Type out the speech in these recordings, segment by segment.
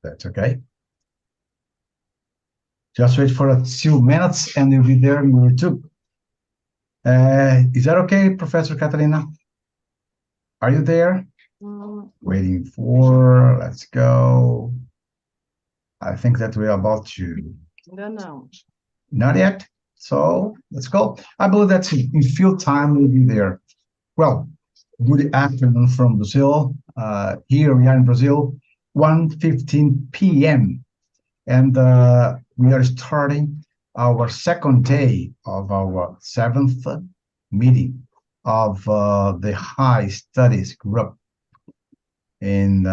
That's okay. Just wait for a few minutes and you'll be there on YouTube. Is that okay, Professor Catalina? Are you there? Waiting for, let's go. I think that we're about to. No. Not yet. So let's go. I believe that in few time we'll be there. Well, good afternoon from Brazil. Here we are in Brazil, 1:15 p.m. And we are starting our second day of our 7th meeting of the High Studies Group in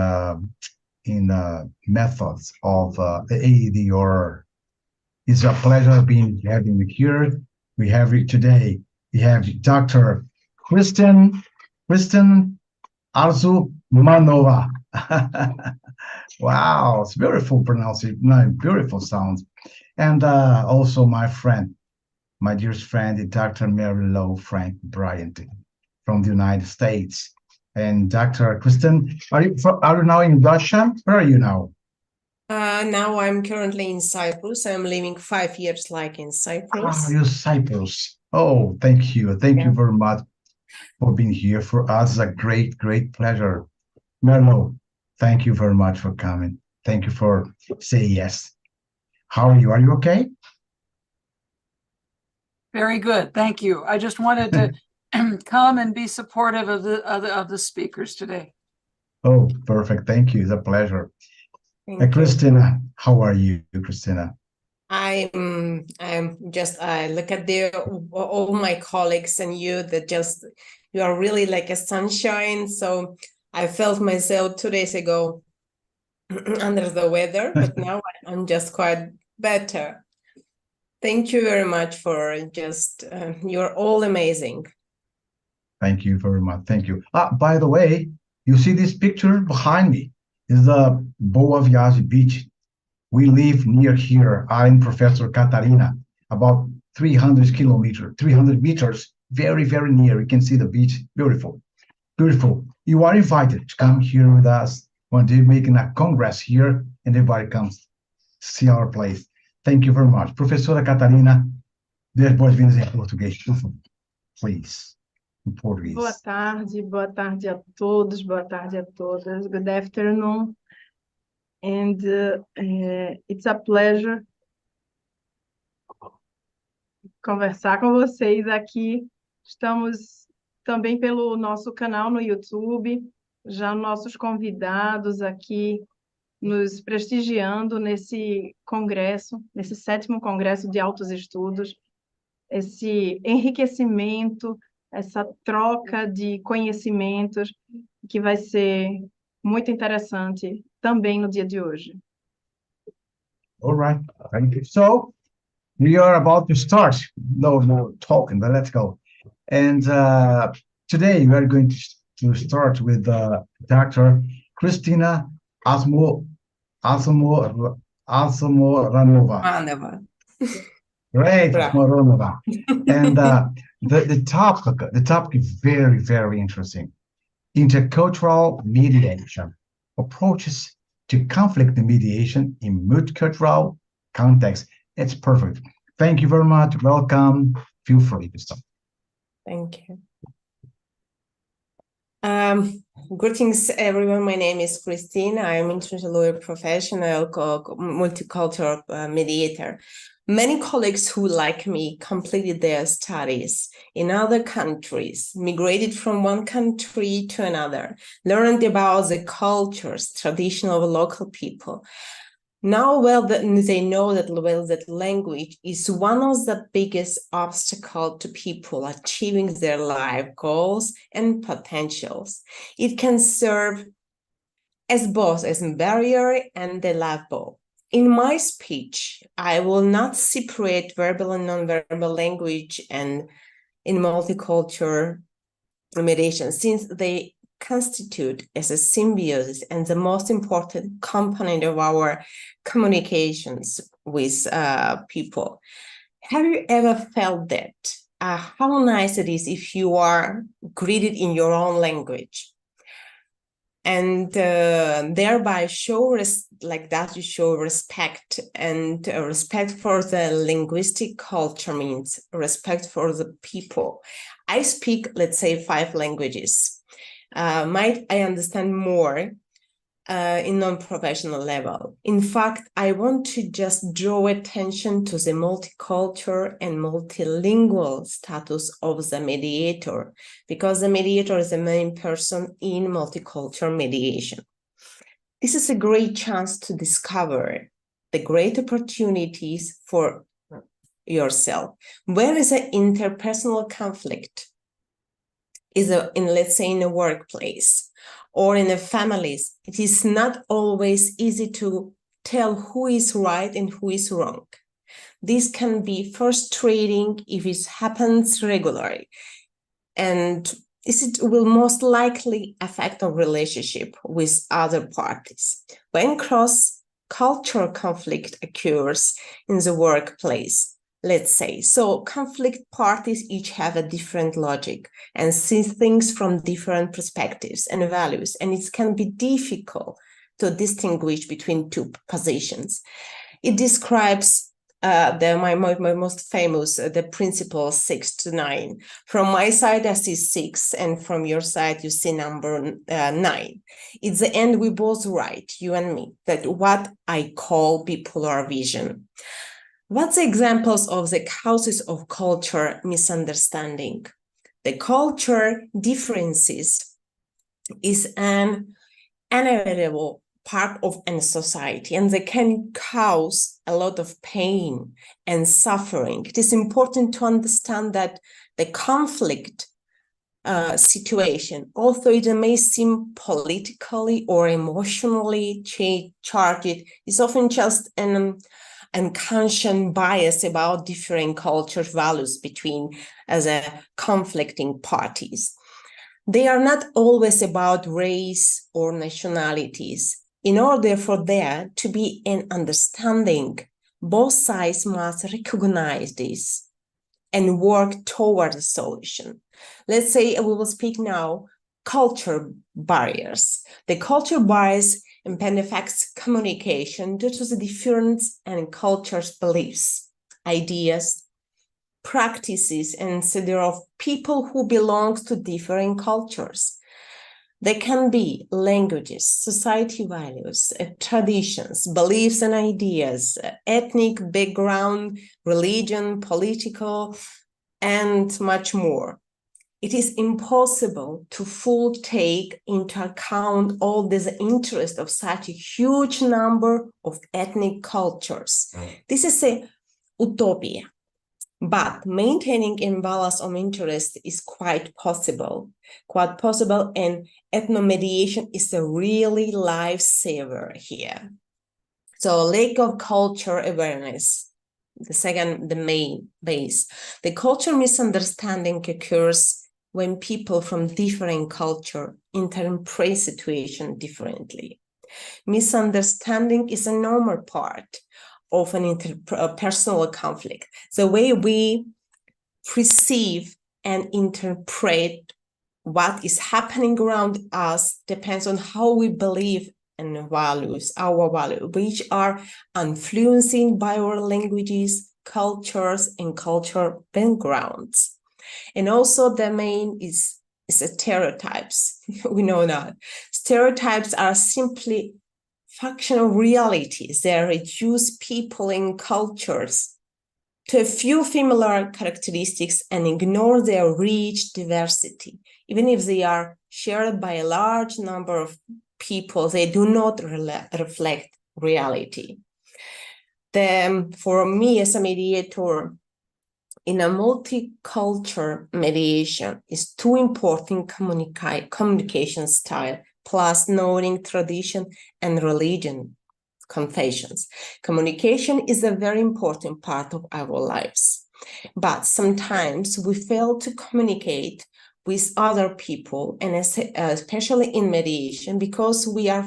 methods of AEDR. It's a pleasure having you here. We have today. We have Dr. Kristen Arzumanova. Wow, it's beautiful pronunciation, beautiful sounds. And also my friend, my dearest friend, Dr. Mary Lou Frank Bryant from the United States. And Dr. Kristen, are you now in Russia? Where are you now? Now I'm currently in Cyprus. I'm living 5 years in Cyprus. You're Cyprus. Oh, thank you. Thank you very much for being here. For us, it's a great, great pleasure. Merlo, thank you very much for coming. Thank you for saying yes. How are you? Are you okay? Very good. Thank you. I just wanted to come and be supportive of the speakers today. Oh, perfect. Thank you. It's a pleasure. Christina, how are you, Christina? I'm just look at all my colleagues and you are really like a sunshine. So I felt myself 2 days ago under the weather, but now I'm just quite better. Thank you very much for you're all amazing. Thank you very much. Thank you. By the way, you see this picture behind me is the Boa Viagem beach. We live near here. I'm Professor Catarina, about 300 meters, very, very near. You can see the beach. Beautiful, beautiful. You are invited to come here with us one day, making a congress here, and everybody comes see our place. Thank you very much. Professora Catarina, dê as boas-vindas em português, please. Em português. Boa tarde a todos, boa tarde a todas. Good afternoon. And it's a pleasure conversar com vocês aqui. Estamos também pelo nosso canal no YouTube, já nossos convidados aqui nos prestigiando nesse congresso, nesse 7º Congresso de Altos Estudos, esse enriquecimento, essa troca de conhecimentos que vai ser muito interessante também no dia de hoje. All right, thank you. So we are about to start. No more talking, but let's go. And today we are going to start with Dr. Christina Arzumanova. Great, Moronova. And the topic is very, very interesting. Intercultural mediation, approaches to conflict mediation in multicultural context. It's perfect. Thank you very much. Welcome. Feel free to start. Thank you. Greetings, everyone. My name is Christine. I'm an international lawyer professional, multicultural mediator. Many colleagues who, like me, completed their studies in other countries, migrated from one country to another, learned about the cultures, tradition of local people. Now, they know that language is one of the biggest obstacles to people achieving their life goals and potentials. It can serve as both as a barrier and a lifeline. In my speech, I will not separate verbal and nonverbal language and in multicultural mediation, since they constitute as a symbiosis and the most important component of our communications with people. Have you ever felt that? How nice it is if you are greeted in your own language? and thereby show you show respect, and respect for the linguistic culture means respect for the people. I speak, let's say, 5 languages. Might I understand more in non-professional level? In fact, I want to just draw attention to the multicultural and multilingual status of the mediator, because the mediator is the main person in multicultural mediation. This is a great chance to discover the great opportunities for yourself. Where is an interpersonal conflict? Let's say in a workplace or in the families, it is not always easy to tell who is right and who is wrong. This can be frustrating if it happens regularly, and it will most likely affect our relationship with other parties. When cross-cultural conflict occurs in the workplace, let's say, so conflict parties each have a different logic and see things from different perspectives and values, and it can be difficult to distinguish between 2 positions. It describes my most famous, the principle 6 to 9. From my side, I see 6, and from your side, you see number 9. It's the end, we both right, you and me, that what I call bipolar vision. What's the examples of the causes of culture misunderstanding? The culture differences is an inevitable part of a society, and they can cause a lot of pain and suffering. It is important to understand that the conflict situation, although it may seem politically or emotionally charged, is often just an unconscious bias about different culture values between the conflicting parties. They are not always about race or nationalities. In order for there to be an understanding, both sides must recognize this and work toward a solution. Let's say we will speak now culture barriers. The culture barriers impede communication due to the difference in cultures, beliefs, ideas, practices, and consider of people who belong to different cultures. They can be languages, society values, traditions, beliefs and ideas, ethnic background, religion, political, and much more. It is impossible to fully take into account all this interest of such a huge number of ethnic cultures. This is a utopia. But maintaining imbalance of interest is quite possible, and ethnomediation is a really lifesaver here. So lack of culture awareness, the main base. The culture misunderstanding occurs when people from different culture interpret situation differently. Misunderstanding is a normal part of an interpersonal conflict. The way we perceive and interpret what is happening around us depends on how we believe and values, our values, which are influenced by our languages, cultures, and cultural backgrounds. And also the main is stereotypes. We know that. Stereotypes are simply functional realities. They reduce people and cultures to a few familiar characteristics and ignore their rich diversity. Even if they are shared by a large number of people, they do not reflect reality. For me as a mediator, in a multicultural mediation is 2 important communication style, plus knowing tradition and religion confessions. Communication is a very important part of our lives, but sometimes we fail to communicate with other people, and especially in mediation, because we are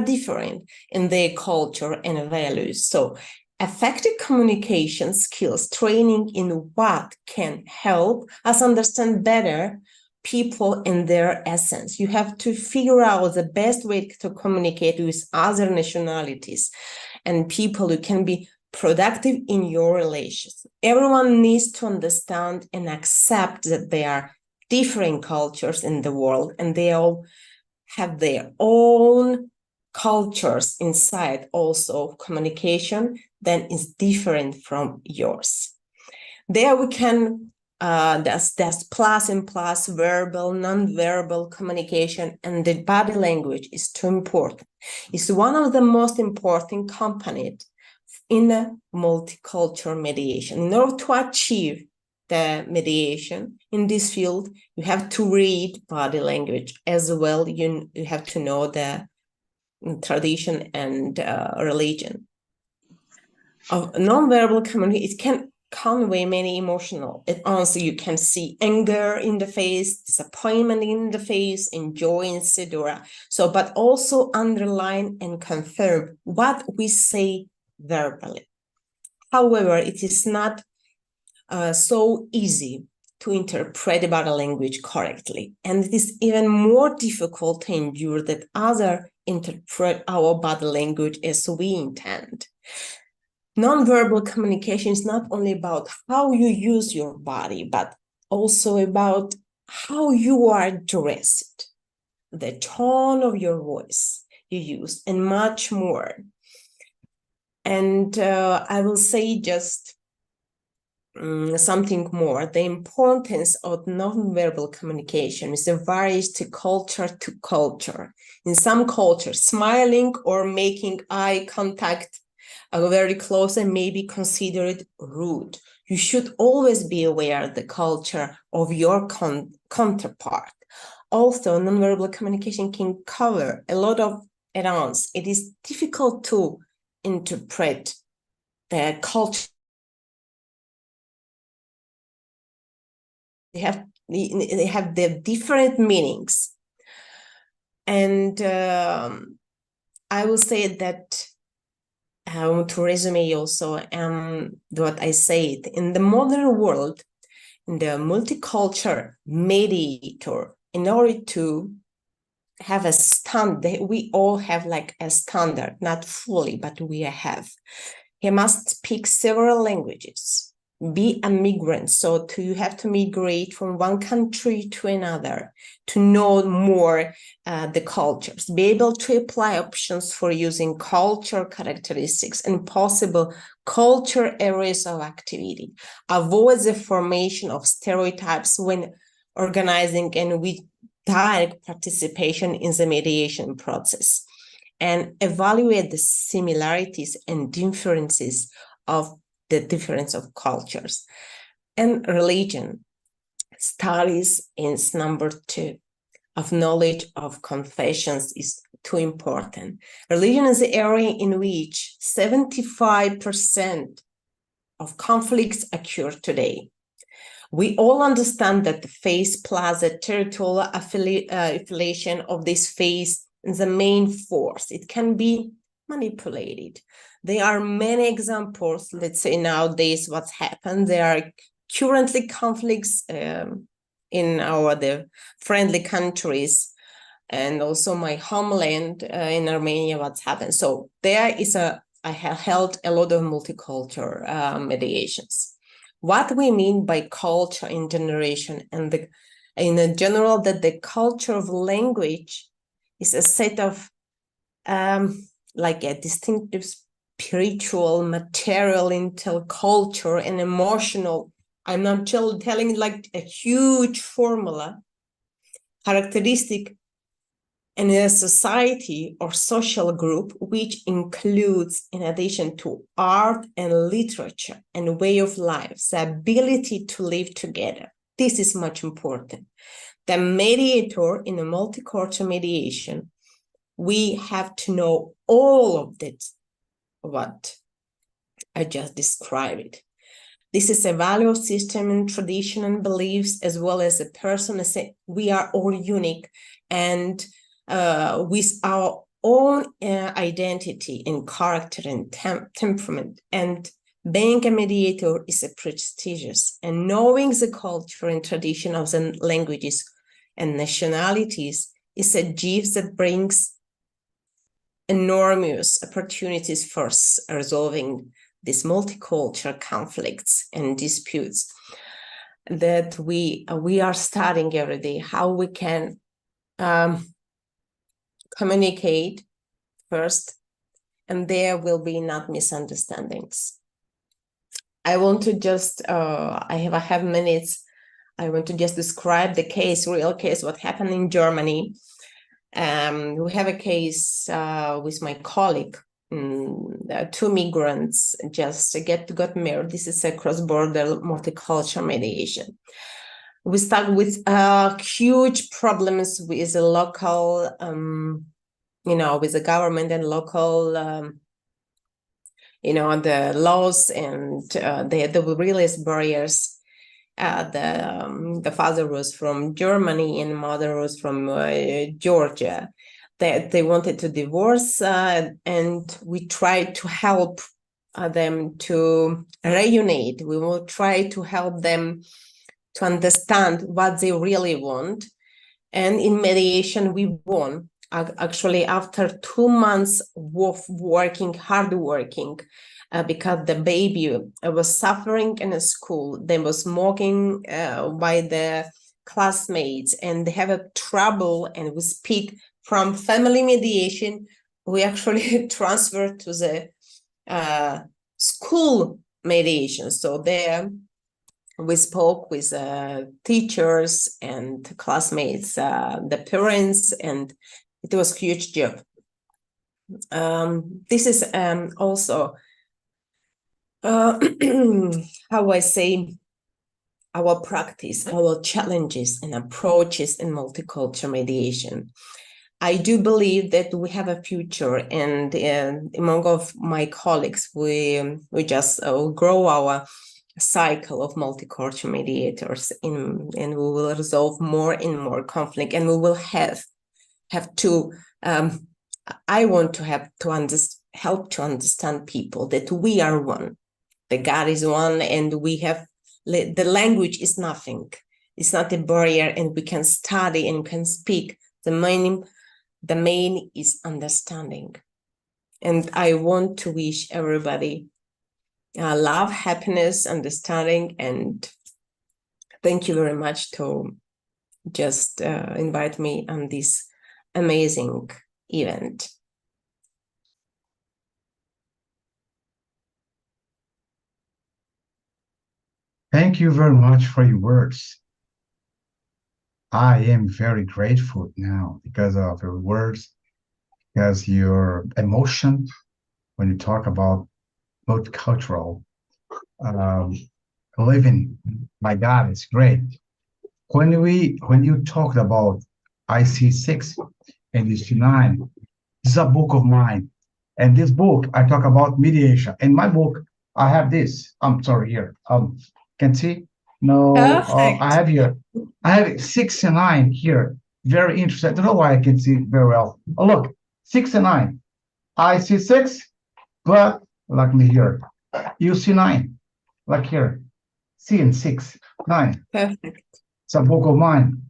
different in their culture and values. So effective communication skills training in what can help us understand better people in their essence. You have to figure out the best way to communicate with other nationalities and people who can be productive in your relations. Everyone needs to understand and accept that there are different cultures in the world, and they all have their own cultures inside also communication that is different from yours. There we can, there's plus and plus, verbal, non-verbal communication, and the body language is too important. It's one of the most important components in a multicultural mediation. In order to achieve the mediation in this field, you have to read body language as well. You have to know the tradition and religion. Of nonverbal communication, it can convey many emotional. It also, you can see anger in the face, disappointment in the face, enjoy, etc. So, but also underline and confirm what we say verbally. However, it is not so easy to interpret the body language correctly, and it is even more difficult to endure that others interpret our body language as we intend. Nonverbal communication is not only about how you use your body, but also about how you are dressed, the tone of your voice you use, and much more. And I will say just something more. The importance of nonverbal communication is varies to culture. In some cultures, smiling or making eye contact very close and may be considered rude. You should always be aware of the culture of your counterpart. Also, nonverbal communication can cover a lot of arounds. It is difficult to interpret the culture. They have the different meanings. And I will say that to resume also what I said, in the modern world, in the multicultural mediator, in order to have a standard, we all have like a standard, not fully, but we have. He must speak several languages, be a migrant, so you have to migrate from one country to another to know more the cultures, be able to apply options for using culture characteristics and possible culture areas of activity, avoid the formation of stereotypes when organizing and with direct participation in the mediation process, and evaluate the similarities and differences of the difference of cultures. And religion studies is number 2. Of knowledge of confessions is too important. Religion is the area in which 75% of conflicts occur today. We all understand that the faith plus the territorial affiliation of this faith is the main force. It can be manipulated. There are many examples. Let's say nowadays what's happened. There are currently conflicts in the friendly countries, and also my homeland in Armenia, what's happened. So there is I have held a lot of multicultural mediations. What we mean by culture in generation, and in general, that the culture of language is a set of like a distinctive spiritual, material, intellectual, culture, and emotional. I'm not telling like a huge formula, characteristic in a society or social group, which includes, in addition to art and literature and way of life, the ability to live together. This is much important. The mediator in a multicultural mediation, we have to know all of that, what I just described. This is a value system and tradition and beliefs, as well as a person. We are all unique and with our own identity and character and temperament. And being a mediator is a prestigious, and knowing the culture and tradition of the languages and nationalities is a gift that brings enormous opportunities for resolving these multicultural conflicts and disputes that we are studying every day, how we can communicate first, and there will be not misunderstandings. I want to just, I have minutes. I want to just describe the case, real case, what happened in Germany. We have a case with my colleague. Two migrants just got married. This is a cross-border multicultural mediation. We start with huge problems with the local, with the government and local, the laws and the realist barriers. The father was from Germany and mother was from Georgia. They wanted to divorce, and we tried to help them to reunite. We will try to help them to understand what they really want. And in mediation, we won. Actually, after 2 months of hard working, because the baby was suffering in a school, they was mocking by the classmates, and they have a trouble, and we speak from family mediation, we actually transferred to the school mediation. So there we spoke with teachers and classmates, the parents, and it was a huge job. This is also, how I say, our practice, our challenges and approaches in multicultural mediation. I do believe that we have a future, and among of my colleagues, we just grow our cycle of multicultural mediators, and we will resolve more and more conflict, and we will have to. I want to have to help to understand people that we are one, that God is one, and we have the language is nothing. It's not a barrier, and we can study and can speak. The main is understanding. And I want to wish everybody love, happiness, understanding, and thank you very much to just invite me on this amazing event. Thank you very much for your words. I am very grateful now because of your words, because your emotion when you talk about multicultural living. My God, it's great. When you talked about IC6 and IC9, this is a book of mine. And this book, I talk about mediation. In my book, I have this. I'm sorry, here. Can see? No, I have here. I have 6 and 9 here. Very interesting. I don't know why I can see very well. Oh, look, 6 and 9. I see 6, but like me here. You see 9, like here. C and 6, 9. Perfect. It's a book of mine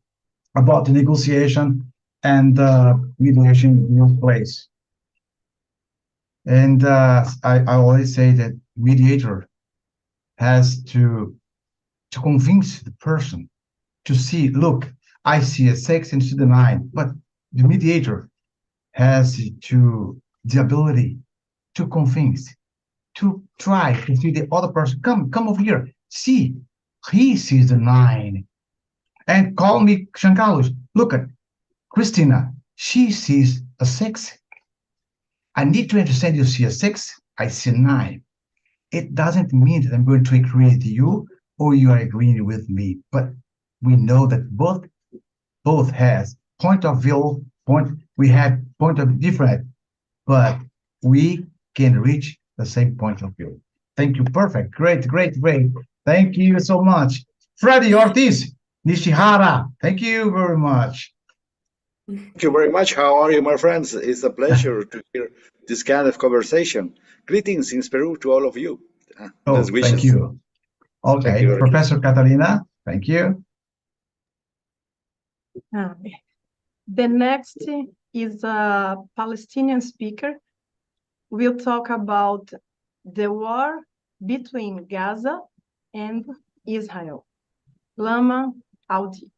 about the negotiation and mediation in your place. And I always say that mediator has to convince the person to see, look, I see a 6 and see the 9, but the mediator has the ability to convince, to try to see the other person, come over here, see, he sees the 9, and call me Giancarlo, look at Christina, she sees a 6. I need to understand you see a 6, I see 9. It doesn't mean that I'm going to agree with you or you are agreeing with me, but we know that both has point of view, we have point of different, but we can reach the same point of view. Thank you. Perfect. Great. Thank you so much. Freddy Ortiz, Nishihara, thank you very much. Thank you very much. How are you, my friends? It's a pleasure to hear this kind of conversation. Greetings in Peru to all of you. Best wishes. Thank you. Okay, thank you. Professor Catalina, thank you. The next is a Palestinian speaker. We'll talk about the war between Gaza and Israel. Lama Audi.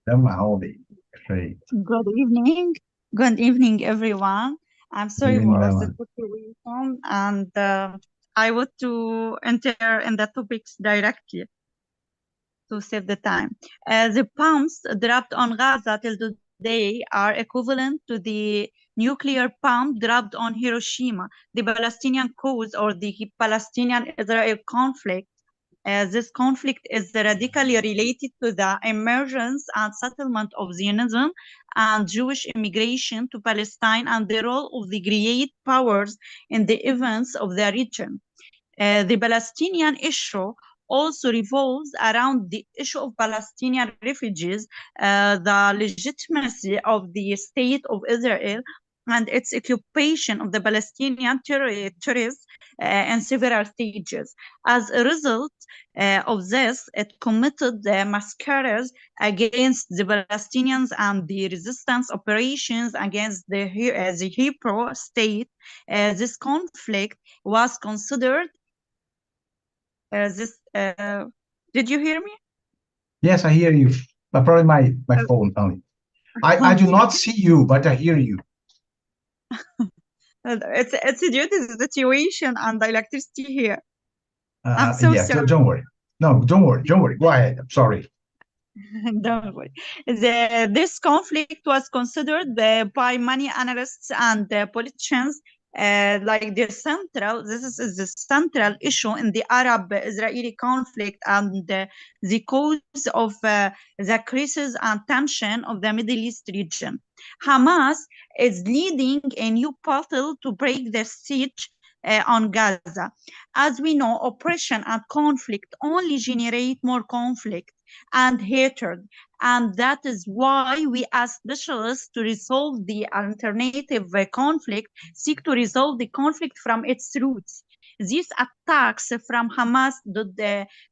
Lama Audi. Great. Good evening. Good evening, everyone. I'm sorry Evening, for Lama. the situation, and I want to enter in the topics directly to save the time. The bombs dropped on Gaza till today are equivalent to the nuclear bomb dropped on Hiroshima. The Palestinian cause or the Palestinian-Israel conflict. This conflict is radically related to the emergence and settlement of Zionism and Jewish immigration to Palestine and the role of the great powers in the events of the region. The Palestinian issue also revolves around the issue of Palestinian refugees, the legitimacy of the state of Israel, and its occupation of the Palestinian territories in several stages. As a result of this, it committed massacres against the Palestinians and the resistance operations against the Hebrew state. This conflict was considered did you hear me? Yes, I hear you. But probably my phone only. I do not see you, but I hear you. It's due to the situation and the electricity here. I'm so Yeah, sorry. don't worry. No, don't worry. Don't worry. Go ahead. I'm sorry. Don't worry. This conflict was considered by many analysts and politicians like this is the central issue in the Arab-Israeli conflict and the cause of the crisis and tension of the Middle East region. Hamas is leading a new battle to break the siege on Gaza. As we know, oppression and conflict only generate more conflict and hatred, and that is why we as specialists to resolve the alternative conflict seek to resolve the conflict from its roots. These attacks from Hamas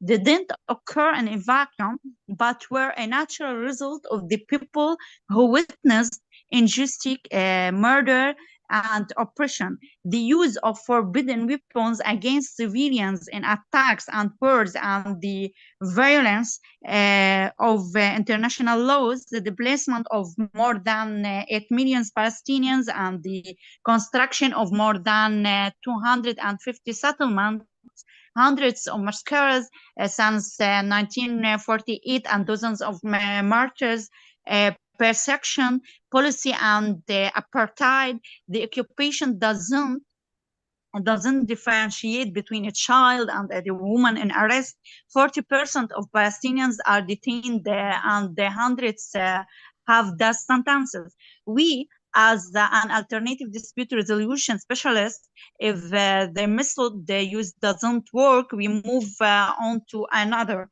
didn't occur in a vacuum, but were a natural result of the people who witnessed injustice, murder, and oppression. The use of forbidden weapons against civilians in attacks and wars and the violence of international laws, the displacement of more than 8 million Palestinians and the construction of more than 250 settlements, hundreds of massacres since 1948 and dozens of martyrs, persecution, policy, and apartheid. The occupation doesn't differentiate between a child and a woman in arrest. 40% of Palestinians are detained and the hundreds have death sentences. We, as an alternative dispute resolution specialist, if the method they use doesn't work, we move on to another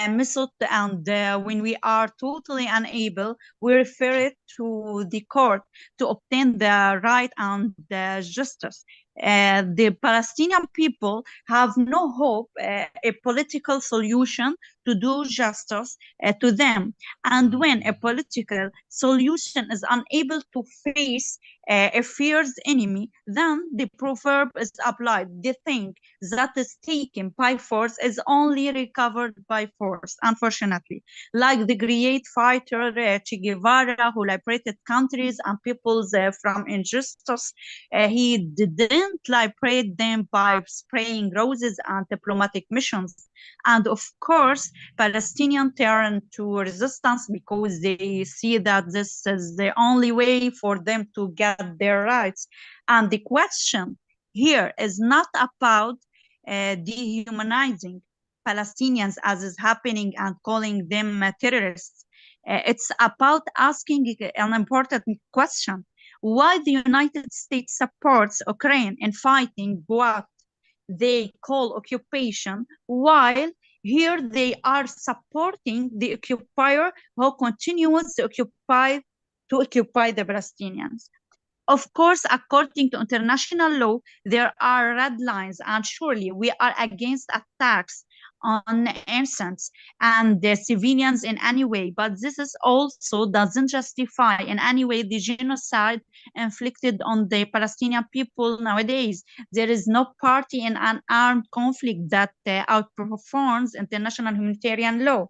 method, and when we are totally unable, we refer it to the court to obtain the right and the justice. The Palestinian people have no hope, a political solution to do justice to them. And when a political solution is unable to face a fierce enemy, then the proverb is applied. The thing that is taken by force is only recovered by force, unfortunately. Like the great fighter Che Guevara, who liberated countries and peoples from injustice, he didn't liberate them by spraying roses and diplomatic missions. And of course, Palestinians turn to resistance because they see that this is the only way for them to get their rights. And the question here is not about dehumanizing Palestinians as is happening and calling them terrorists. It's about asking an important question. Why the United States supports Ukraine in fighting what they call occupation, while here they are supporting the occupier who continues to occupy the Palestinians. Of course, according to international law, there are red lines, and surely we are against attacks on innocents and the civilians in any way. But this is also doesn't justify in any way the genocide inflicted on the Palestinian people nowadays. There is no party in an armed conflict that outperforms international humanitarian law.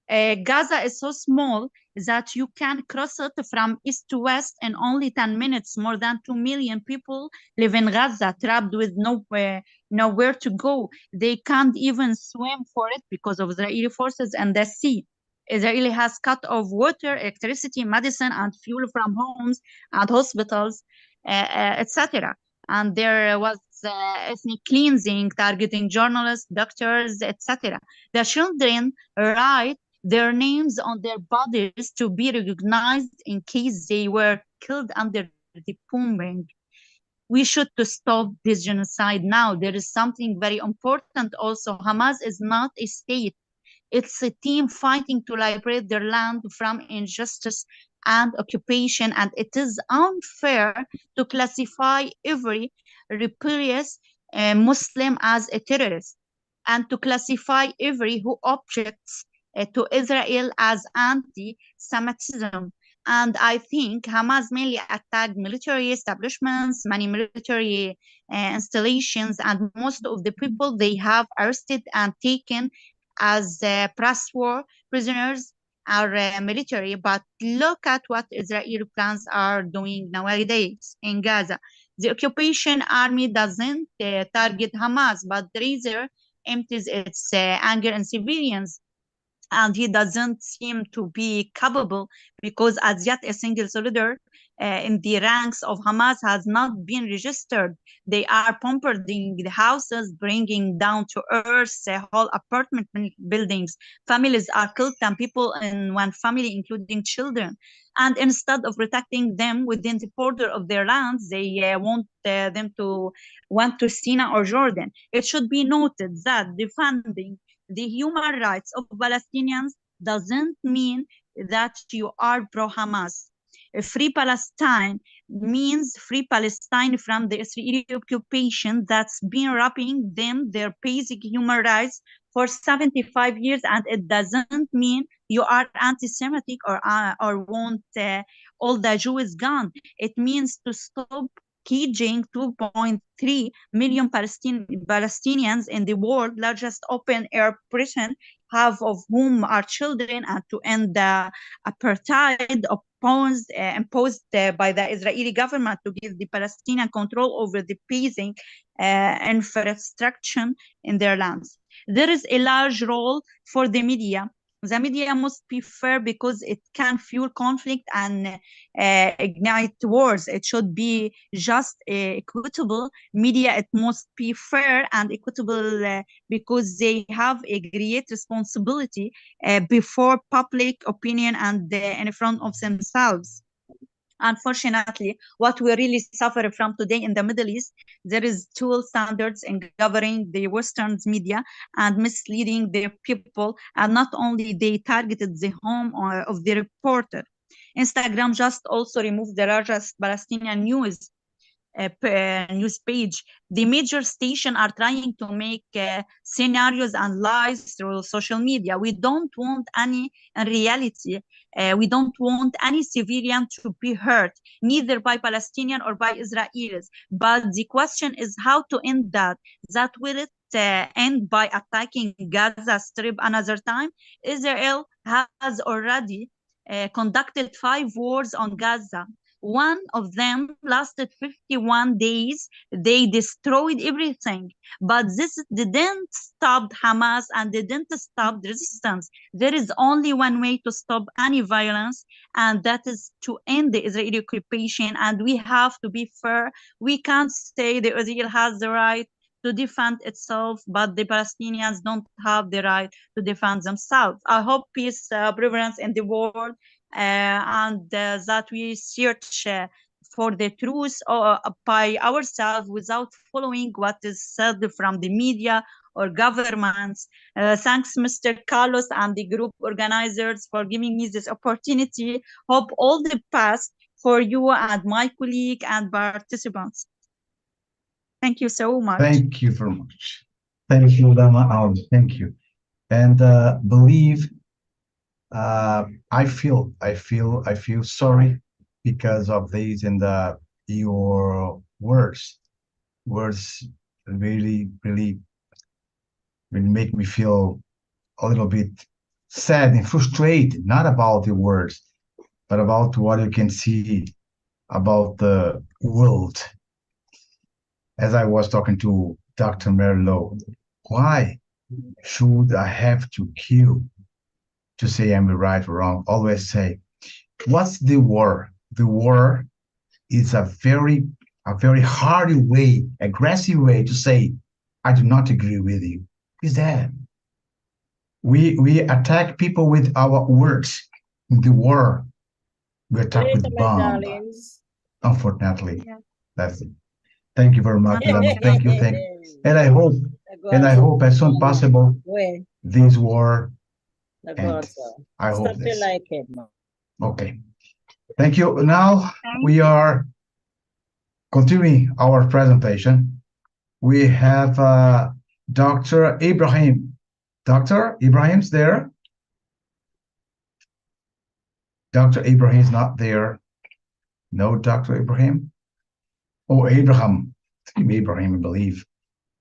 Gaza is so small that you can cross it from east to west in only 10 minutes. More than 2 million people live in Gaza, trapped with nowhere to go. They can't even swim for it because of Israeli forces and the sea. Israel has cut off water, electricity, medicine, and fuel from homes and hospitals, etc. And there was ethnic cleansing, targeting journalists, doctors, etc. The children write their names on their bodies to be recognized in case they were killed under the bombing. We should to stop this genocide now. There is something very important also. Hamas is not a state. It's a team fighting to liberate their land from injustice and occupation, and it is unfair to classify every rebellious Muslim as a terrorist, and to classify every who objects to Israel as anti-Semitism. And I think Hamas mainly attacked military establishments, many military installations, and most of the people they have arrested and taken as press war prisoners are military. But look at what Israeli plans are doing nowadays in Gaza. The occupation army doesn't target Hamas, but rather empties its anger in civilians. And he doesn't seem to be capable, because as yet a single soldier in the ranks of Hamas has not been registered. They are bombarding the houses, bringing down to earth whole apartment buildings. Families are killed, and people in one family, including children. And instead of protecting them within the border of their lands, they want them to went to Sinai or Jordan. It should be noted that defending the human rights of Palestinians doesn't mean that you are pro-Hamas. Free Palestine means free Palestine from the Israeli occupation that's been robbing them their basic human rights for 75 years, and it doesn't mean you are anti-Semitic or want all the Jews gone. It means to stop caging 2.3 million Palestinians in the world largest open-air prison, half of whom are children, and to end the apartheid imposed by the Israeli government to give the Palestinian control over the basic infrastructure in their lands. There is a large role for the media. The media must be fair because it can fuel conflict and ignite wars. It should be just equitable. Media, it must be fair and equitable because they have a great responsibility before public opinion and in front of themselves. Unfortunately, what we really suffer from today in the Middle East, there is dual standards in governing the Western media and misleading the people, and not only they targeted the home of the reporter. Instagram just also removed the largest Palestinian news page. The major stations are trying to make scenarios and lies through social media. We don't want any, in reality, we don't want any civilian to be hurt, neither by Palestinian or by Israelis. But the question is how to end that. That will it end by attacking Gaza Strip another time? Israel has already conducted 5 wars on Gaza. One of them lasted 51 days. They destroyed everything. But this didn't stop Hamas and didn't stop the resistance. There is only one way to stop any violence, and that is to end the Israeli occupation. And we have to be fair. We can't say that Israel has the right to defend itself, but the Palestinians don't have the right to defend themselves. I hope peace prevails in the world. And that we search for the truth by ourselves without following what is said from the media or governments. Thanks, Mr. Carlos and the group organizers, for giving me this opportunity. Hope all the best for you and my colleague and participants. Thank you so much. Thank you very much. Thank you, Lama Alves. Thank you. And believe, I feel sorry because of these and your words. Words really make me feel a little bit sad and frustrated, not about the words, but about what you can see about the world. As I was talking to Dr. Merlo, why should I have to kill to say I'm right or wrong? Always say, what's the war? The war is a very hard way, aggressive way to say, I do not agree with you. Is that we attack people with our words. In the war, we attack Later, with my bomb. darlings. Unfortunately, Yeah. that's it. Thank you very much, Lama. Thank you, thank you. The And I hope as soon possible Where? this war The ends. gods are. I hope Stop this. you like it, man. Okay. Thank you. Now we are continuing our presentation. We have Dr. Ibrahim. Dr. Ibrahim's there? Dr. Ibrahim is not there. No, Dr. Ibrahim. Oh, Abraham. Ibrahim, I believe.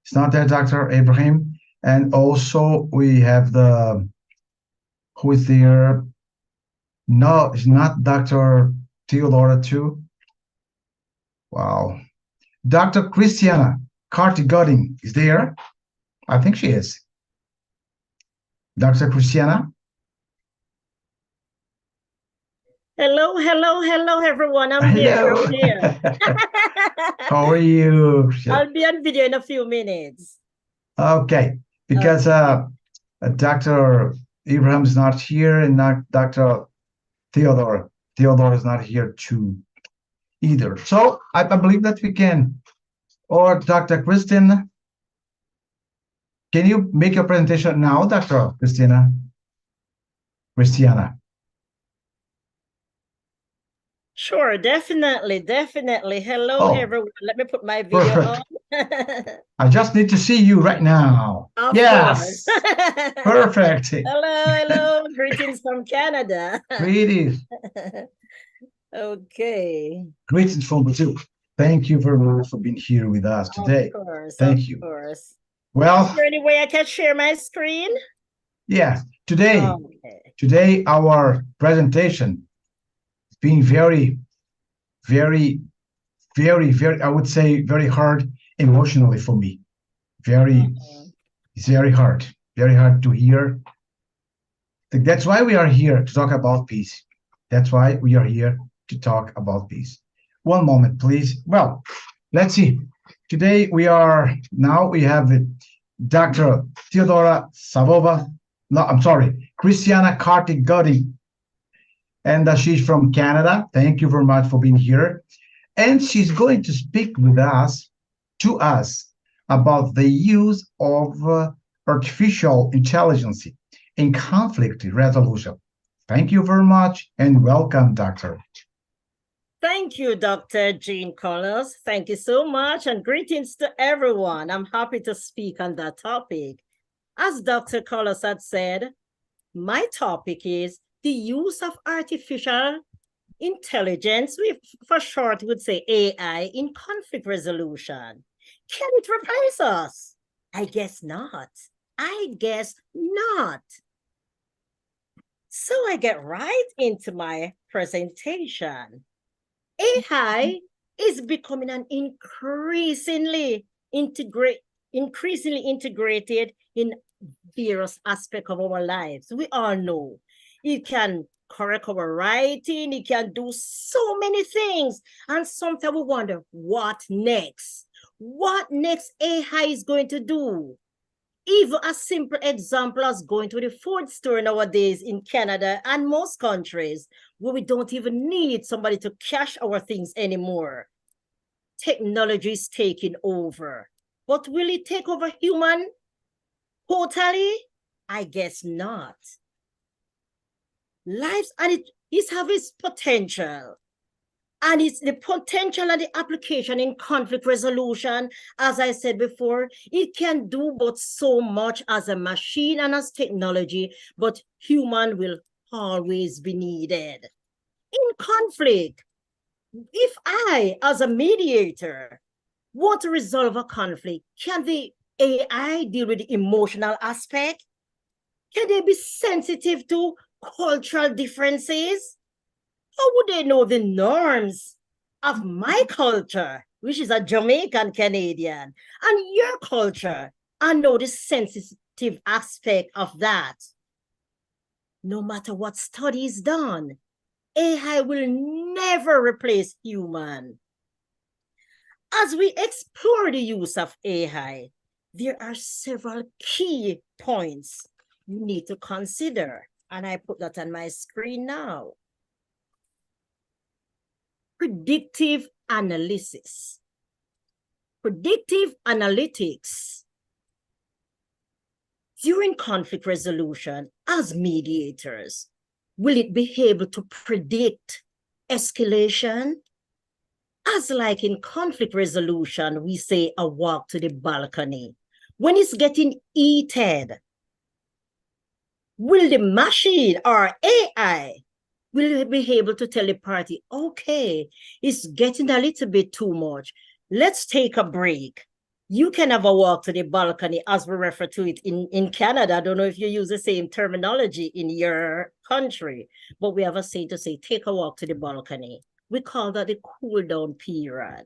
It's not there, Dr. Ibrahim. And also we have who is there? No, it's not Dr. Theodora too. Wow. Dr. Christiana Carty-Godding is there? I think she is. Dr. Christiana? Hello, everyone. I'm Hello. here. How are you? I'll be on video in a few minutes. Okay, because Dr. Ibrahim is not here and not Dr. Theodore. Theodore is not here too either. So I believe that we can. Or Dr. Christine, can you make your presentation now, Dr. Christiana? Sure, definitely. Hello, Oh, everyone. Let me put my video perfect. on. I just need to see you right now. Of Yes, course. perfect. Hello. Greetings from Canada. Greetings. Okay. Greetings from Brazil. Thank you very much for being here with us today. Of course. Thank you. Of course. Well, Is there any way I can share my screen? yes, today Okay. our presentation has been very, I would say very hard emotionally for me. It's very hard to hear. That's why we are here to talk about peace. That's why we are here to talk about peace. One moment, please. Well, let's see. Today we have Dr. Theodora Savova. No, I'm sorry, Christiana Carty-Godding. And she's from Canada. Thank you very much for being here. And she's going to speak with us, about the use of artificial intelligence in conflict resolution. Thank you very much and welcome, Doctor. Thank you, Dr. Jean Carlos. Thank you so much and greetings to everyone. I'm happy to speak on that topic. As Dr. Carlos had said, my topic is the use of artificial intelligence, we for short would say AI, in conflict resolution. Can it replace us? I guess not. So I get right into my presentation. AI is becoming an increasingly integrated in various aspects of our lives. We all know it can correct our writing, it can do so many things. And sometimes we wonder, what next? What next AI is going to do? Even a simple example as going to the food store nowadays in Canada and most countries where we don't even need somebody to cash our things anymore. Technology is taking over. But will it take over human totally? I guess not. Lives, and it has its potential. And it's the potential and the application in conflict resolution. As I said before, it can do but so much as a machine and as technology, but human will always be needed. In conflict, if I, as a mediator, want to resolve a conflict, can the AI deal with the emotional aspect? Can they be sensitive to cultural differences? How would they know the norms of my culture, which is a Jamaican Canadian, and your culture, and know the sensitive aspect of that? No matter what study is done, AI will never replace human. As we explore the use of AI, there are several key points you need to consider, and I put that on my screen now. Predictive analysis. Predictive analytics. During conflict resolution, as mediators, will it be able to predict escalation? As like in conflict resolution, we say a walk to the balcony. When it's getting heated, will the machine or AI will be able to tell the party, okay, it's getting a little bit too much. Let's take a break. You can have a walk to the balcony, as we refer to it in Canada. I don't know if you use the same terminology in your country, but we have a saying to say, take a walk to the balcony. We call that the cool down period.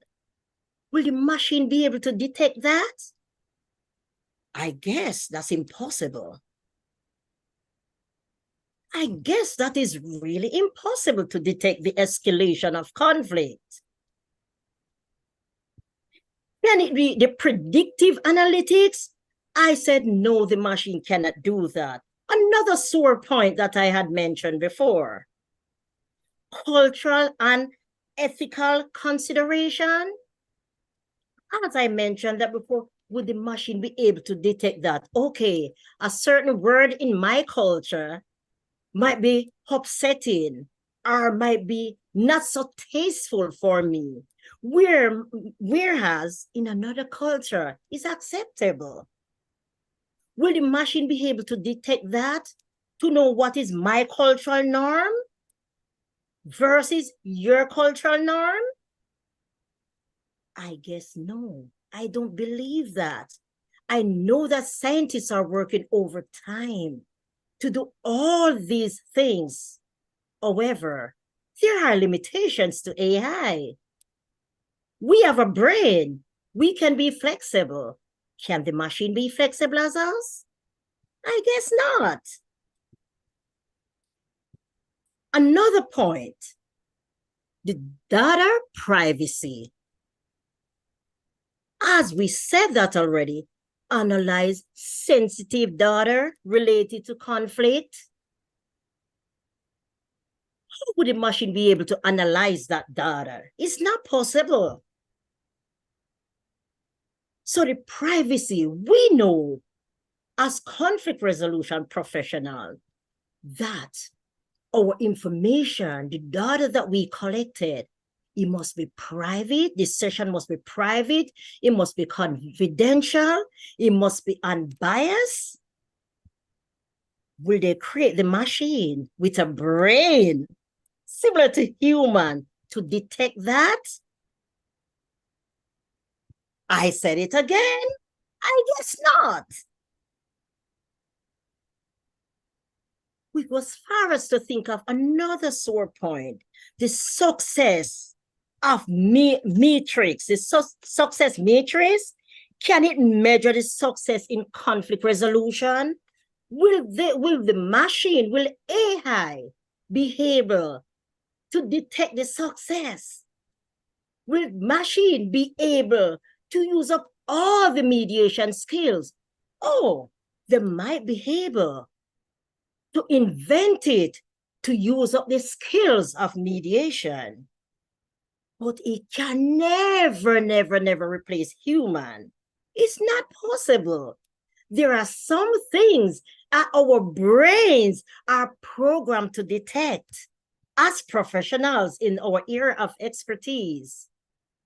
Will the machine be able to detect that? I guess that's impossible. I guess that is really impossible to detect the escalation of conflict. Can it be the predictive analytics? I said, no, the machine cannot do that. Another sore point that I had mentioned before. Cultural and ethical consideration. As I mentioned that before, would the machine be able to detect that? Okay, a certain word in my culture might be upsetting or might be not so tasteful for me, whereas in another culture it's acceptable. Will the machine be able to detect that, to know what is my cultural norm versus your cultural norm? I guess no. I don't believe that. I know that scientists are working overtime to do all these things. However, there are limitations to AI. We have a brain. We can be flexible. Can the machine be flexible as us? I guess not. Another point, the data privacy. As we said that already, analyze sensitive data related to conflict. How would the machine be able to analyze that data? It's not possible. So the privacy, we know as conflict resolution professional that our information, the data that we collected, it must be private. The session must be private. It must be confidential. It must be unbiased. Will they create the machine with a brain similar to human to detect that? I said it again. I guess not. We go as far as to think of another sore point, the success of matrix, the success matrix. Can it measure the success in conflict resolution? Will the machine, will AI be able to detect the success? Will machine be able to use up all the mediation skills? Oh, they might be able to invent it, to use up the skills of mediation. But it can never, never, never replace human. It's not possible. There are some things that our brains are programmed to detect. as professionals in our area of expertise,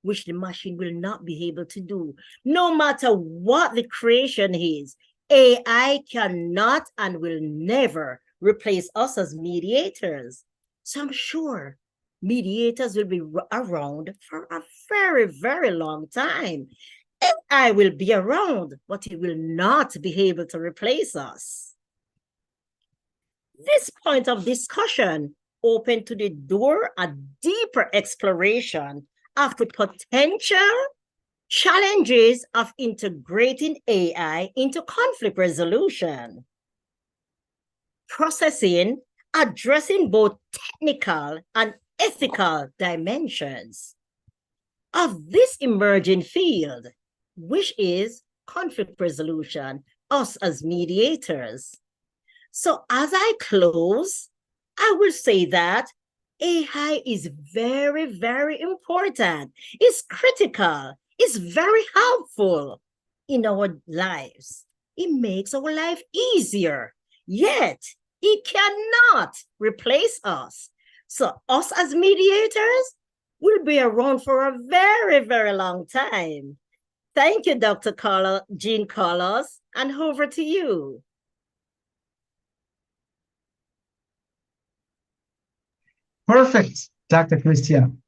which the machine will not be able to do. No matter what the creation is, AI cannot and will never replace us as mediators. So I'm sure mediators will be around for a very, very long time. AI will be around, but it will not be able to replace us. This point of discussion opened to the door a deeper exploration of the potential challenges of integrating AI into conflict resolution, processing, addressing both technical and ethical dimensions of this emerging field, which is conflict resolution, us as mediators. So as I close, I will say that AI is very, very important. It's critical. It's very helpful in our lives. It makes our life easier, yet it cannot replace us. So us as mediators will be around for a very, very long time. Thank you, Dr. Jean Carlos, and over to you. Perfect, Dr. Christian.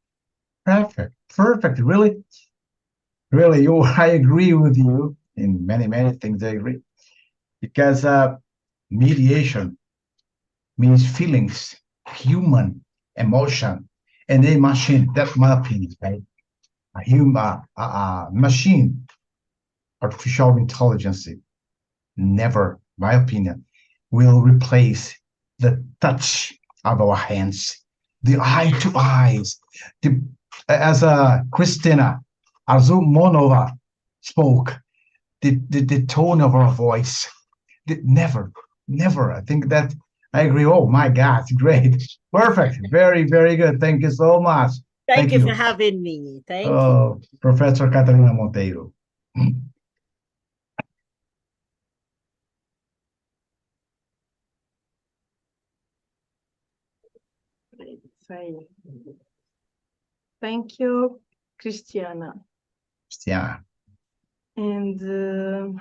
Perfect, perfect. Really, really, I agree with you in many, many things. I agree. Because mediation means feelings, human emotion, and a machine. That's my opinion, right? A machine, artificial intelligence, never, my opinion, will replace the touch of our hands, the eye to eyes. As Christina Azumonova spoke, the tone of our voice, never. I think that I agree. Oh my God, great, perfect, very, very good. Thank you so much. Thank you for having me. Thank you. Professor Catalina Monteiro. Isso aí. Thank you, Cristiana. Yeah. And the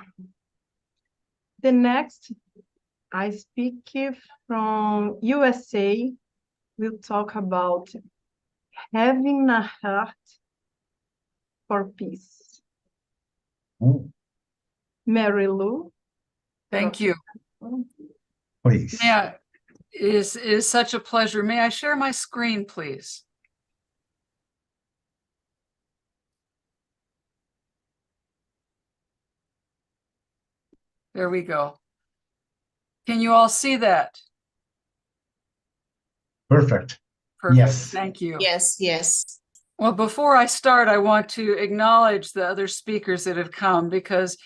next, I speak from USA. We'll talk about having a heart for peace. Ooh. Mary Lou. Thank you. Please. Yeah, it is such a pleasure. May I share my screen, please? There we go. Can you all see that? Perfect. Perfect. Yes. Thank you. Yes, yes. Well, before I start, I want to acknowledge the other speakers that have come, because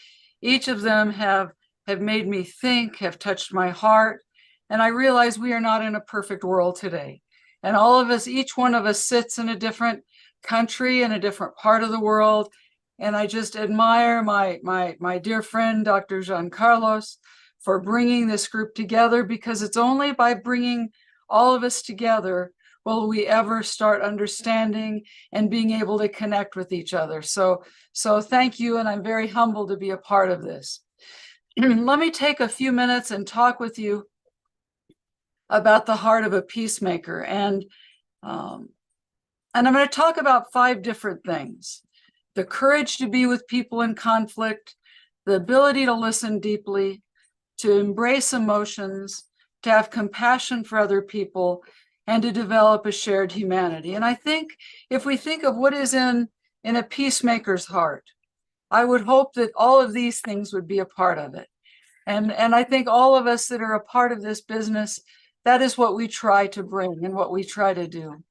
each of them have made me think, have touched my heart. And I realize we are not in a perfect world today. And all of us, each one of us sits in a different country, in a different part of the world. And I just admire my dear friend, Dr. Jean Carlos, for bringing this group together, because it's only by bringing all of us together will we ever start understanding and being able to connect with each other. So thank you, and I'm very humbled to be a part of this. Let me take a few minutes and talk with you about the heart of a peacemaker. And I'm going to talk about 5 different things: the courage to be with people in conflict, the ability to listen deeply, to embrace emotions, to have compassion for other people, and to develop a shared humanity. And I think if we think of what is in a peacemaker's heart, I would hope that all of these things would be a part of it. And I think all of us that are a part of this business, that is what we try to bring and what we try to do.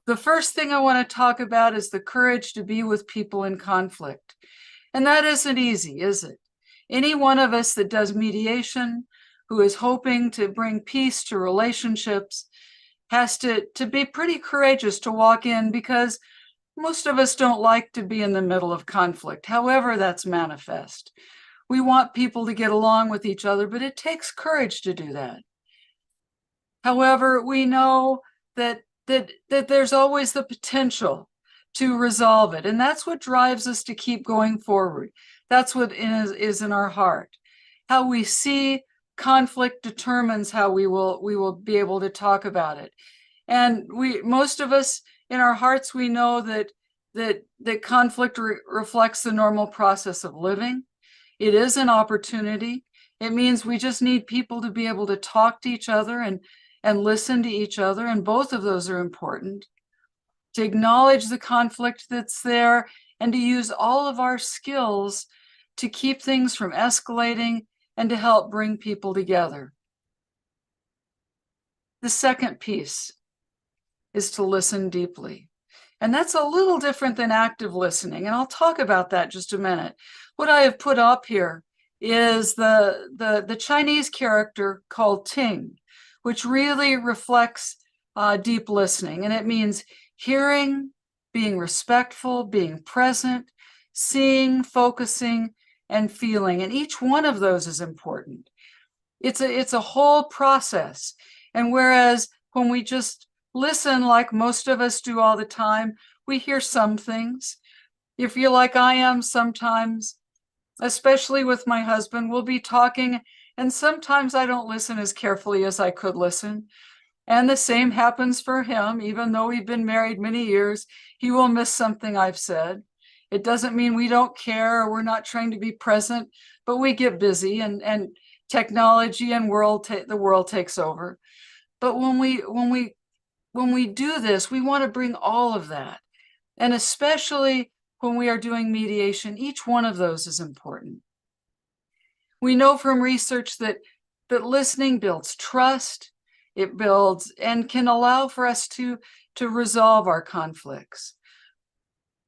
The first thing I want to talk about is the courage to be with people in conflict. And that isn't easy, is it? Any one of us that does mediation, who is hoping to bring peace to relationships, has to be pretty courageous to walk in, because most of us don't like to be in the middle of conflict, however that's manifest. We want people to get along with each other, but it takes courage to do that. However, we know that there's always the potential to resolve it. And that's what drives us to keep going forward. That's what is in our heart. How we see conflict determines how we will be able to talk about it. And most of us in our hearts, we know that conflict reflects the normal process of living. It is an opportunity. It means we just need people to be able to talk to each other and listen to each other. And both of those are important. To acknowledge the conflict that's there and to use all of our skills to keep things from escalating and to help bring people together. The second piece is to listen deeply. And that's a little different than active listening. And I'll talk about that just a minute. What I have put up here is the Chinese character called Ting, which really reflects deep listening. And it means hearing, being respectful, being present, seeing, focusing, and feeling. And each one of those is important. It's a whole process. And whereas when we just listen like most of us do all the time, we hear some things. If you're like I am sometimes, especially with my husband, we'll be talking, and sometimes I don't listen as carefully as I could listen. And the same happens for him. Even though we've been married many years, he will miss something I've said. It doesn't mean we don't care or we're not trying to be present, but we get busy and technology and the world takes over. But when we do this, we want to bring all of that. And especially when we are doing mediation, each one of those is important. We know from research that listening builds trust, it builds and can allow for us to resolve our conflicts.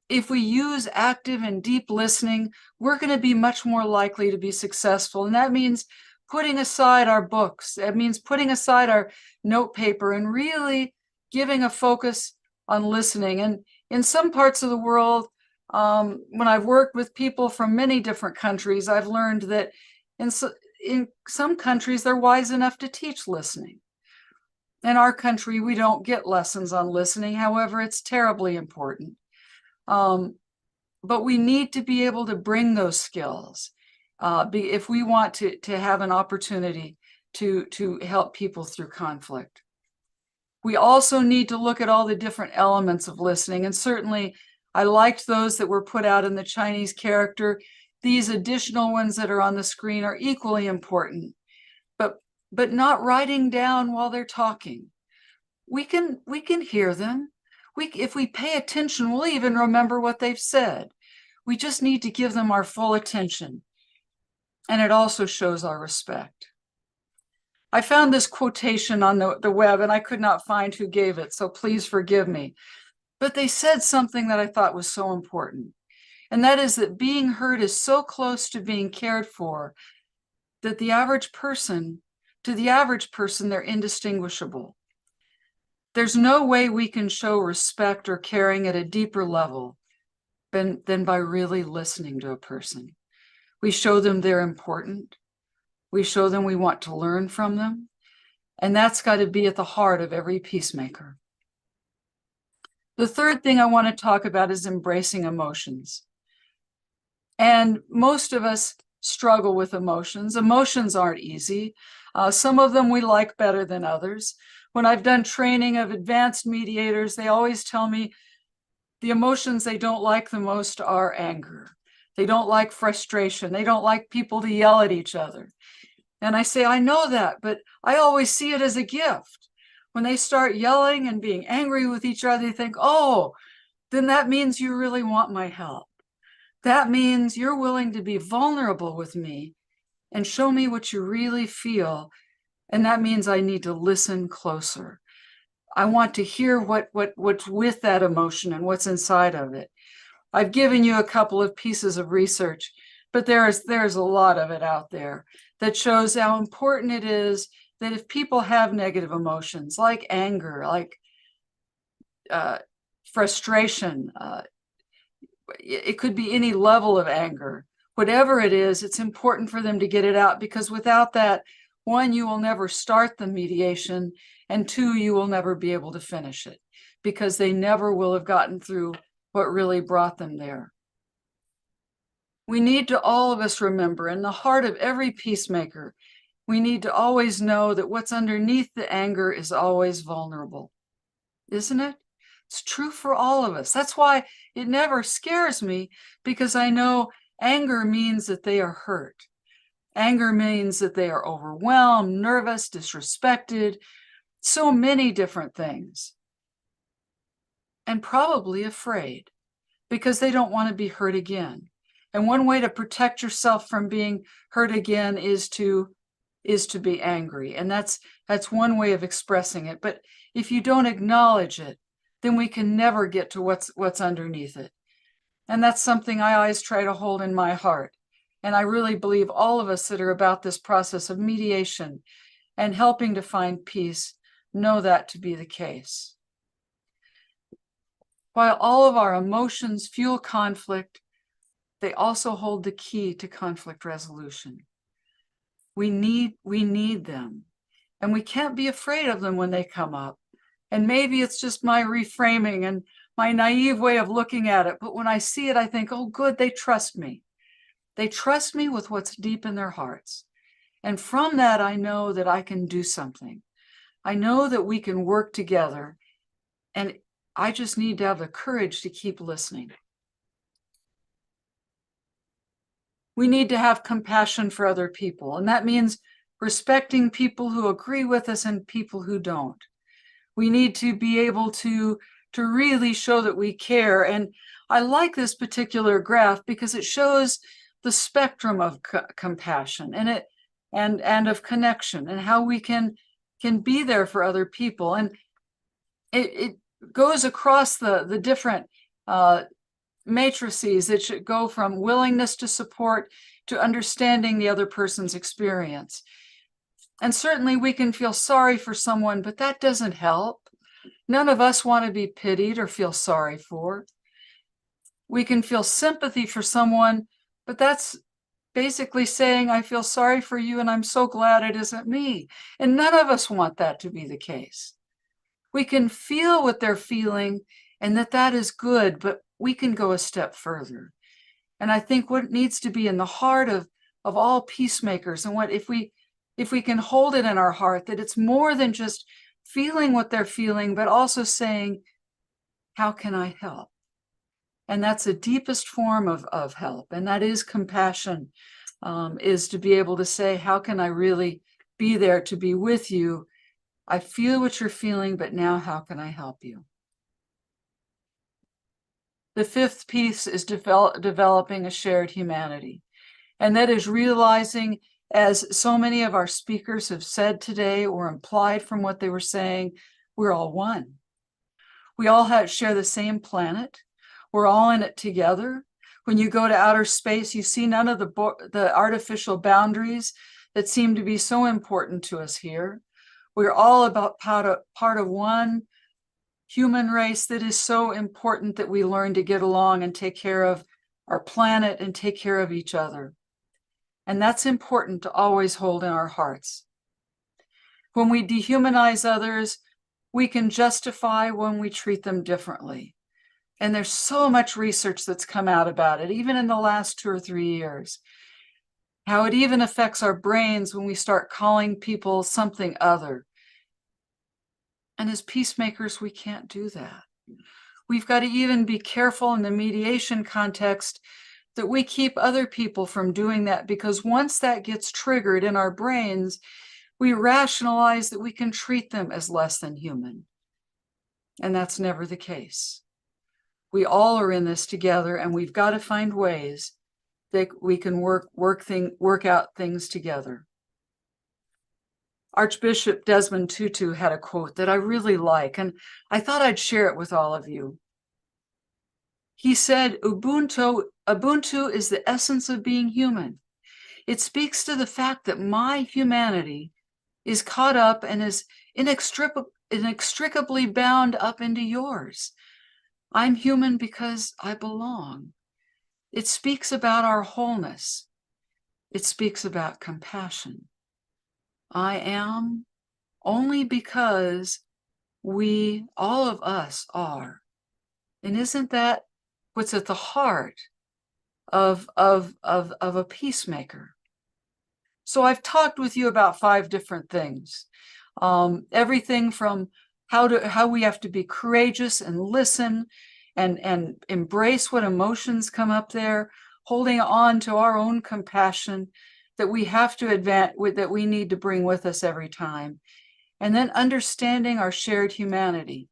If we use active and deep listening, we're going to be much more likely to be successful. And that means putting aside our books. That means putting aside our note paper and really giving a focus on listening. And in some parts of the world, when I've worked with people from many different countries, I've learned that in some countries, they're wise enough to teach listening. In our country, we don't get lessons on listening. However, it's terribly important. But we need to be able to bring those skills if we want to have an opportunity to help people through conflict. We also need to look at all the different elements of listening. And certainly, I liked those that were put out in the Chinese character. These additional ones that are on the screen are equally important, but not writing down while they're talking. We can hear them. If we pay attention, we'll even remember what they've said. We just need to give them our full attention. And it also shows our respect. I found this quotation on the web and I could not find who gave it, so please forgive me. But they said something that I thought was so important. And that is that being heard is so close to being cared for that to the average person, they're indistinguishable. There's no way we can show respect or caring at a deeper level than by really listening to a person. We show them they're important. We show them we want to learn from them. And that's got to be at the heart of every peacemaker. The third thing I want to talk about is embracing emotions. And most of us struggle with emotions. Emotions aren't easy. Some of them we like better than others. When I've done training of advanced mediators, they always tell me the emotions they don't like the most are anger. They don't like frustration. They don't like people to yell at each other. And I say, I know that, but I always see it as a gift. When they start yelling and being angry with each other, they think, oh, then that means you really want my help. That means you're willing to be vulnerable with me and show me what you really feel. And that means I need to listen closer. I want to hear what's with that emotion and what's inside of it. I've given you a couple of pieces of research, but there's a lot of it out there that shows how important it is that if people have negative emotions like anger, like frustration, it could be any level of anger, whatever it is, it's important for them to get it out, because without that, One, you will never start the mediation, and two, you will never be able to finish it because they never will have gotten through what really brought them there. We need to, all of us, remember in the heart of every peacemaker, we need to always know that what's underneath the anger is always vulnerable, isn't it? It's true for all of us. That's why it never scares me, because I know anger means that they are hurt. Anger means that they are overwhelmed, nervous, disrespected, so many different things. And probably afraid because they don't want to be hurt again. And one way to protect yourself from being hurt again is to be angry. And that's one way of expressing it. But if you don't acknowledge it, then we can never get to what's underneath it. And that's something I always try to hold in my heart. And I really believe all of us that are about this process of mediation and helping to find peace know that to be the case. While all of our emotions fuel conflict, they also hold the key to conflict resolution. We need them, and we can't be afraid of them when they come up. And maybe it's just my reframing and my naive way of looking at it, but when I see it, I think, oh, good, they trust me. They trust me with what's deep in their hearts. And from that, I know that I can do something. I know that we can work together, and I just need to have the courage to keep listening. We need to have compassion for other people, and that means respecting people who agree with us and people who don't. We need to be able to really show that we care. And I like this particular graph because it shows the spectrum of compassion and of connection and how we can be there for other people. And it goes across the different matrices that should go from willingness to support to understanding the other person's experience. And certainly we can feel sorry for someone, but that doesn't help. None of us want to be pitied or feel sorry for. We can feel sympathy for someone, but that's basically saying, I feel sorry for you and I'm so glad it isn't me. And none of us want that to be the case. We can feel what they're feeling and that is good, but we can go a step further. And I think what needs to be in the heart of all peacemakers, and what if we can hold it in our heart, that it's more than just feeling what they're feeling, but also saying, how can I help? And that's the deepest form of help. And that is compassion, is to be able to say, how can I really be there to be with you? I feel what you're feeling, but now how can I help you? The fifth piece is developing a shared humanity. And that is realizing, as so many of our speakers have said today or implied from what they were saying, we're all one. We all share the same planet. We're all in it together. When you go to outer space, you see none of the artificial boundaries that seem to be so important to us here. We're all about part of one human race that is so important that we learn to get along and take care of our planet and take care of each other. And that's important to always hold in our hearts. When we dehumanize others, we can justify when we treat them differently. And there's so much research that's come out about it, even in the last 2 or 3 years. How it even affects our brains when we start calling people something other. And as peacemakers, we can't do that. We've got to even be careful in the mediation context that we keep other people from doing that, because once that gets triggered in our brains, we rationalize that we can treat them as less than human. And that's never the case. We all are in this together, and we've got to find ways that we can work out things together. Archbishop Desmond Tutu had a quote that I really like, and I thought I'd share it with all of you. He said, Ubuntu is the essence of being human. It speaks to the fact that my humanity is caught up and is inextricably bound up into yours. I'm human because I belong. It speaks about our wholeness. It speaks about compassion. I am only because we, all of us, are. And isn't that what's at the heart of a peacemaker? So I've talked with you about 5 different things. Everything from how we have to be courageous and listen and embrace what emotions come up there, holding on to our own compassion that we have to that we need to bring with us every time, and then understanding our shared humanity.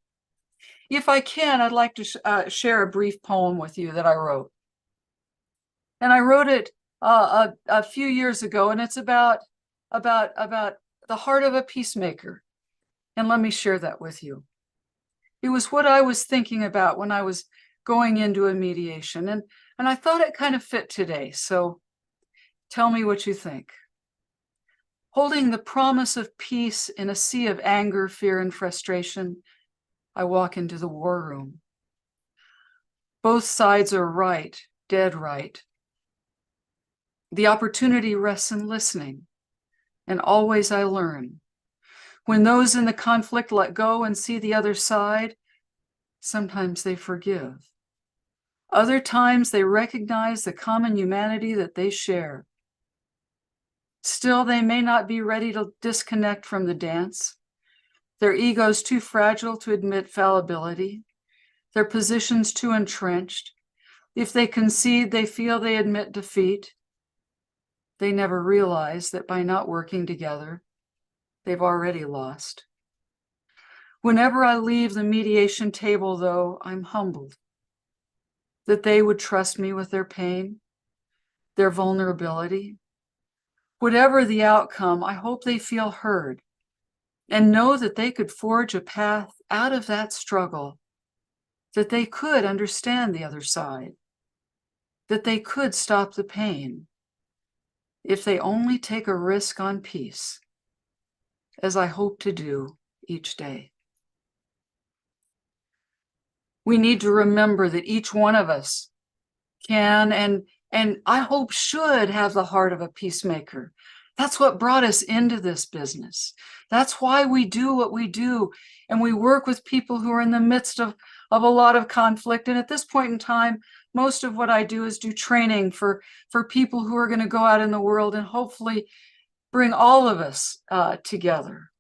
If I can, I'd like to share a brief poem with you that I wrote. And I wrote it a few years ago, and it's about the heart of a peacemaker. And let me share that with you. It was what I was thinking about when I was going into a mediation, and I thought it kind of fit today. So tell me what you think. Holding the promise of peace in a sea of anger, fear, and frustration, I walk into the war room. Both sides are right, dead right. The opportunity rests in listening, and always I learn. When those in the conflict let go and see the other side, sometimes they forgive. Other times they recognize the common humanity that they share. Still, they may not be ready to disconnect from the dance. Their egos too fragile to admit fallibility. Their positions too entrenched. If they concede, they feel they admit defeat. They never realize that by not working together, they've already lost. Whenever I leave the mediation table, though, I'm humbled that they would trust me with their pain, their vulnerability. Whatever the outcome, I hope they feel heard and know that they could forge a path out of that struggle, that they could understand the other side, that they could stop the pain if they only take a risk on peace, as I hope to do each day. We need to remember that each one of us can and I hope should have the heart of a peacemaker. That's what brought us into this business. That's why we do what we do. And we work with people who are in the midst of a lot of conflict. And at this point in time, most of what I do is do training for people who are going to go out in the world and hopefully bring all of us together.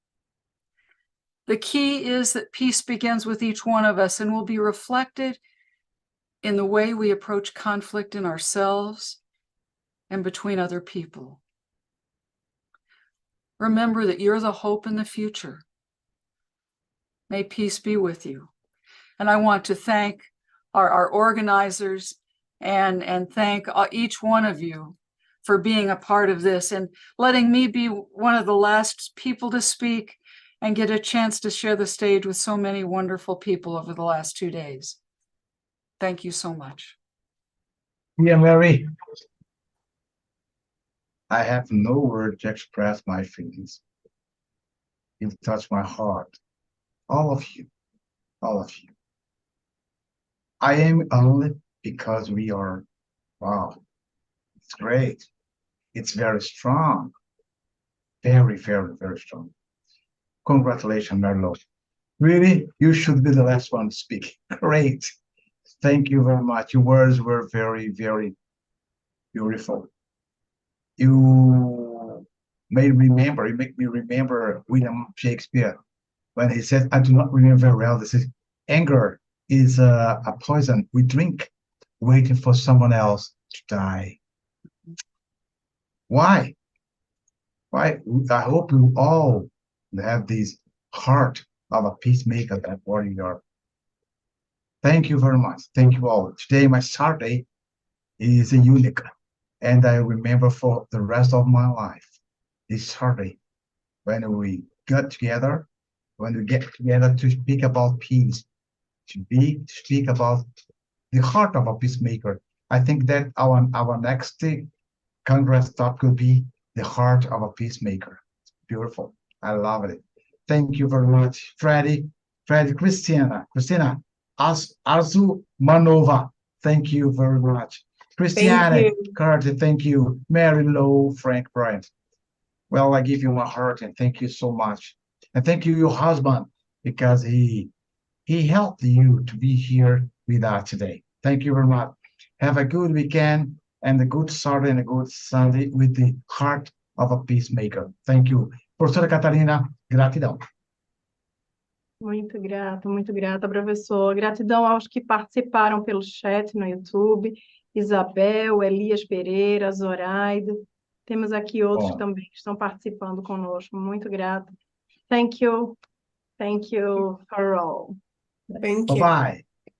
The key is that peace begins with each one of us and will be reflected in the way we approach conflict in ourselves and between other people. Remember that you're the hope in the future. May peace be with you. And I want to thank our organizers and thank each one of you for being a part of this and letting me be one of the last people to speak and get a chance to share the stage with so many wonderful people over the last 2 days. Thank you so much. Yeah, Mary. I have no word to express my feelings. You've touched my heart. All of you. All of you. I am only because we are, wow, it's great. It's very strong. Very, very, very strong. Congratulations, Merlo. Really, you should be the last one to speak. Great. Thank you very much. Your words were very, very beautiful. You make me remember William Shakespeare when he said, I do not remember very well, this is anger is a poison we drink, waiting for someone else to die. Why? Why? I hope you all have this heart of a peacemaker, that warrior. Thank you very much. Thank you all. Today, my Saturday is unique, and I remember for the rest of my life this Saturday when we get together to speak about peace, to speak about the heart of a peacemaker. I think that our next Congress topic will be the heart of a peacemaker. It's beautiful. I love it. Thank you very much, Freddie, Christina, Arzu Manova. Thank you very much. Christiane, Carter, thank you. Mary Lowe, Frank Bryant. Well, I give you my heart and thank you so much. And thank you, your husband, because he helped you to be here with us today. Thank you very much. Have a good weekend and a good Saturday and a good Sunday with the heart of a peacemaker. Thank you. Professora Catarina, gratidão. Muito grata, professor. Gratidão aos que participaram pelo chat no YouTube. Isabel, Elias Pereira, Zoraide. Temos aqui outros Bom. também que estão participando conosco. Muito grata. Thank you. Thank you for all. Thank you. Bye-bye.